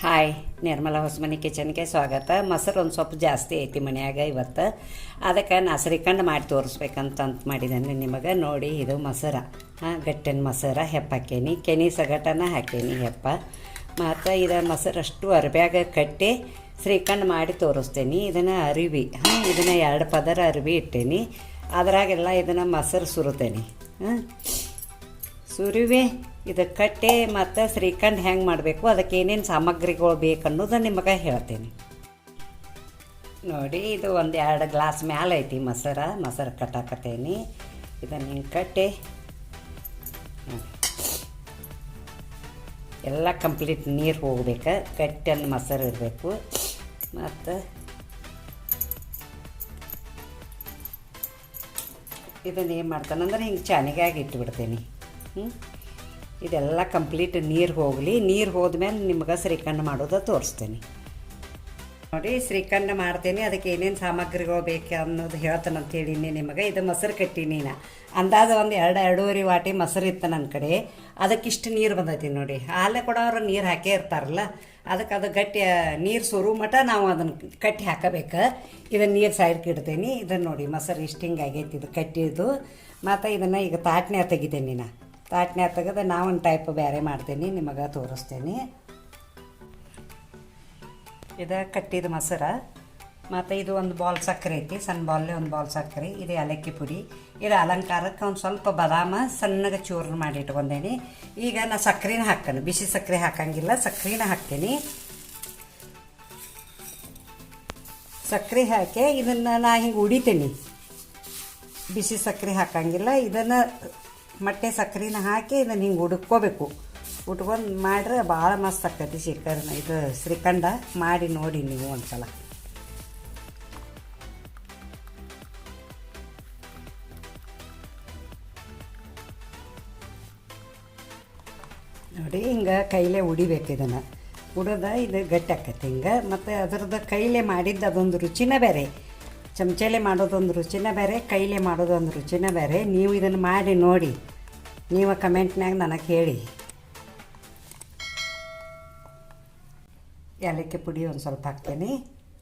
Hi, Nirmala Hosamani ಕಿಚನ್ಗೆ ಸ್ವಾಗತ. ಮೊಸರು ಒಂದು ಸ್ವಲ್ಪ ಜಾಸ್ತಿ ಐತಿ ಮನ್ಯಾಗ ಇವತ್ತು. ಅದಕ್ಕೆ ನಾ ಶ್ರೀಖಂಡ ಮಾಡಿ ತೋರಿಸ್ಬೇಕಂತ ಮಾಡಿದ್ದೇನೆ ನಿಮಗೆ. ನೋಡಿ, ಇದು ಮೊಸರ, ಗಟ್ಟಿನ ಮೊಸರ ಹೆಪ್ಪ ಹಾಕೇನಿ, ಕೆನಿ ಸಗಟನ ಹಾಕೇನಿ ಹೆಪ್ಪ. ಮತ್ತು ಇದು ಮೊಸರಷ್ಟು ಅರ್ಬ್ಯಾಗ ಕಟ್ಟಿ ಶ್ರೀಖಂಡ ಮಾಡಿ ತೋರಿಸ್ತೇನೆ. ಇದನ್ನು ಅರಿವಿ, ಇದನ್ನು 2 ಪದರ ಅರಿವಿ ಇಟ್ಟೇನಿ. ಅದ್ರಾಗೆಲ್ಲ ಇದನ್ನು ಮೊಸರು ಸುರುತ್ತೇನೆ. ಸುರಿವಿ ಇದು ಕಟ್ಟಿ ಮತ್ತು ಶ್ರೀಖಂಡ ಹೆಂಗೆ ಮಾಡಬೇಕು, ಅದಕ್ಕೆ ಏನೇನು ಸಾಮಗ್ರಿಗಳು ಬೇಕು ಅನ್ನೋದನ್ನು ನಿಮಗೆ ಹೇಳ್ತೀನಿ. ನೋಡಿ, ಇದು 1-2 ಗ್ಲಾಸ್ ಮ್ಯಾಲೆ ಐತಿ ಮೊಸರು ಕಟ್ಟಾಕತ್ತೇನಿ. ಇದನ್ನು ಹಿಂಗೆ ಕಟ್ಟಿ ಎಲ್ಲ ಕಂಪ್ಲೀಟ್ ನೀರು ಹೋಗ್ಬೇಕು, ಗಟ್ಟಿಯನ್ನು ಮೊಸರು ಇರಬೇಕು. ಮತ್ತು ಇದನ್ನು ಏನು ಮಾಡ್ತಾನಂದ್ರೆ ಹಿಂಗೆ ಚಾನಿಗಾಗಿ ಇಟ್ಬಿಡ್ತೀನಿ. ಇದೆಲ್ಲ ಕಂಪ್ಲೀಟ್ ನೀರು ಹೋಗಲಿ. ನೀರು ಹೋದ್ಮೇಲೆ ನಿಮ್ಗೆ ಶ್ರೀಖಂಡ ಮಾಡೋದು ತೋರಿಸ್ತೇನೆ. ನೋಡಿ, ಶ್ರೀಖಂಡ ಮಾಡ್ತೇನೆ. ಅದಕ್ಕೆ ಏನೇನು ಸಾಮಗ್ರಿಗಳು ಬೇಕು ಅನ್ನೋದು ಹೇಳ್ತಾನೆ ಅಂತೇಳಿನಿ ನಿಮಗೆ. ಇದು ಮೊಸರು ಕಟ್ಟೀನಿ ನಾ. ಅಂದಾಜು 2-2.5 ವಾಟಿ ಮೊಸರು ಇತ್ತು ನನ್ನ ಕಡೆ. ಅದಕ್ಕಿಷ್ಟು ನೀರು ಬಂದೈತಿ ನೋಡಿ. ಹಾಲೆ ಕೂಡ ಅವರು ನೀರು ಹಾಕೇ ಇರ್ತಾರಲ್ಲ, ಅದಕ್ಕೆ ಅದು ಗಟ್ಟಿ ನೀರು ಸುರು ಮಟ ನಾವು ಅದನ್ನು ಕಟ್ಟಿ ಹಾಕಬೇಕು. ಇದನ್ನು ನೀರು ಸೈಡ್ಗೆ ಇಡ್ತೇನೆ. ಇದನ್ನು ನೋಡಿ, ಮೊಸರು ಇಷ್ಟು ಹಿಂಗೆ ಆಗೈತಿ ಇದು ಕಟ್ಟಿದ್ದು. ಮತ್ತು ಇದನ್ನು ಈಗ ತಾಟ್ನ್ಯಾಗ ತೆಗಿತೇನೆ ನಾ. ತಾಟ್ನ್ಯಾಗ ತೆಗೆದು ನಾವೊಂದು ಟೈಪ್ ಬೇರೆ ಮಾಡ್ತೇನೆ, ನಿಮಗೆ ತೋರಿಸ್ತೇನೆ. ಇದು ಕಟ್ಟಿದ ಮೊಸರ. ಮತ್ತು ಇದು ಒಂದು ಬಾಲ್ ಸಕ್ಕರೆ ಐತಿ, ಸಣ್ಣ ಬಾಲ್ಲೆ ಒಂದು ಬಾಲ್ ಸಕ್ಕರೆ. ಇದು ಏಲಕ್ಕಿ ಪುಡಿ. ಇದು ಅಲಂಕಾರಕ್ಕೆ ಒಂದು ಸ್ವಲ್ಪ ಬಾದಾಮ ಸಣ್ಣಗೆ ಚೂರ್ಣ ಮಾಡಿ ಇಟ್ಕೊಂಡೇನಿ. ಈಗ ನಾ ಸಕ್ಕರೆನ ಹಾಕ್ತೇನೆ, ಬಿಸಿ ಸಕ್ಕರೆ ಹಾಕಂಗಿಲ್ಲ, ಸಕ್ಕರೆನ ಹಾಕ್ತೇನೆ. ಸಕ್ಕರೆ ಹಾಕಿ ಇದನ್ನು ನಾ ಹಿಂಗೆ ಉಡಿತೇನೆ. ಬಿಸಿ ಸಕ್ಕರೆ ಹಾಕಂಗಿಲ್ಲ, ಇದನ್ನು ಮಟ್ಟೆ ಸಕ್ಕರೆನ ಹಾಕಿ ಇದನ್ನು ಹಿಂಗೆ ಉಡ್ಕೋಬೇಕು. ಉಟ್ಕೊಂಡು ಮಾಡ್ರೆ ಭಾಳ ಮಸ್ತ್ ಆಕೈತಿ ಇದು ಶ್ರೀಖಂಡ. ಮಾಡಿ ನೋಡಿ ನೀವು ಒಂದು ಸಲ. ನೋಡಿ, ಹಿಂಗೆ ಕೈಲೇ ಉಡಿಬೇಕು. ಇದನ್ನು ಉಡೋದ ಇದು ಗಟ್ಟಿ ಆಕೈತಿ ಹಿಂಗೆ. ಮತ್ತು ಅದ್ರದ್ದು ಕೈಲೇ ಮಾಡಿದ್ದು ಅದೊಂದು ರುಚಿನೇ ಬೇರೆ. ಚಮಚಲೆ ಮಾಡೋದೊಂದು ರುಚಿನೇ ಬೇರೆ, ಕೈಲೇ ಮಾಡೋದೊಂದು ರುಚಿನೇ ಬೇರೆ. ನೀವು ಇದನ್ನು ಮಾಡಿ ನೋಡಿ, ನೀವು ಕಮೆಂಟ್ನಾಗ ನನಗೆ ಹೇಳಿ. ಏಲಕ್ಕಿ ಪುಡಿ ಒಂದು ಸ್ವಲ್ಪ ಹಾಕ್ತೇನೆ.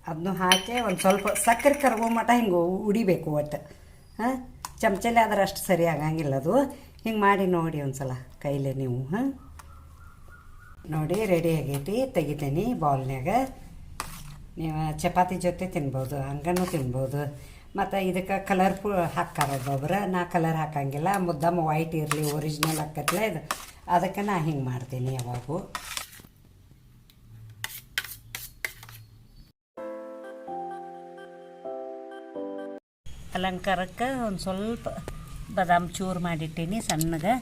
ಅದನ್ನು ಹಾಕಿ ಒಂದು ಸ್ವಲ್ಪ ಸಕ್ಕರೆ ಕರಗೋ ಮಟ ಹಿಂಗೆ ಉಡಿಬೇಕು ಒಟ್ಟು. ಚಮಚಲೆ ಆದ್ರೆ ಅಷ್ಟು ಸರಿ ಆಗಂಗಿಲ್ಲ ಅದು. ಹಿಂಗೆ ಮಾಡಿ ನೋಡಿ ಒಂದು ಸಲ ಕೈಲೇ ನೀವು. ನೋಡಿ, ರೆಡಿ ಆಗೈತಿ. ತೆಗಿತೇನೆ ಬೌಲ್ನಾಗ. ನೀವು ಚಪಾತಿ ಜೊತೆ ತಿನ್ಬೋದು, ಹಂಗನೂ ತಿನ್ಬೋದು. ಮತ್ತು ಇದಕ್ಕೆ ಕಲರ್ಫುಲ್ ಹಾಕ್ತಾರೆ ಒಬ್ಬೊಬ್ರು. ನಾ ಕಲರ್ ಹಾಕಂಗಿಲ್ಲ, ಮುದ್ದಮ್ಮ ವೈಟ್ ಇರಲಿ, ಒರಿಜಿನಲ್ ಹಾಕತ್ಲೆ ಇದು. ಅದಕ್ಕೆ ನಾ ಹಿಂಗೆ ಮಾಡ್ತೀನಿ ಯಾವಾಗೂ. ಅಲಂಕಾರಕ್ಕೆ ಒಂದು ಸ್ವಲ್ಪ ಬಾದಾಮ್ ಚೂರು ಮಾಡಿಟ್ಟೀನಿ, ಸಣ್ಣಗೆ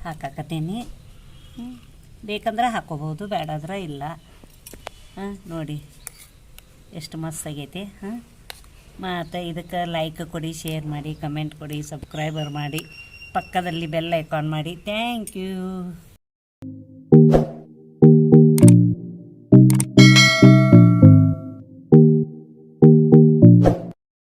ಹಾಕಾಕತ್ತೀನಿ. ಬೇಕಂದ್ರೆ ಹಾಕೋಬೋದು, ಬೇಡಾದ್ರೆ ಇಲ್ಲ. ನೋಡಿ ಎಷ್ಟು ಮಸ್ತ್ ಆಗೈತಿ. ಮತ್ತು ಇದಕ್ಕೆ ಲೈಕ್ ಕೊಡಿ, ಶೇರ್ ಮಾಡಿ, ಕಮೆಂಟ್ ಕೊಡಿ, ಸಬ್ಸ್ಕ್ರೈಬರ್ ಮಾಡಿ, ಪಕ್ಕದಲ್ಲಿ ಬೆಲ್ ಐಕಾನ್ ಮಾಡಿ. Thank you.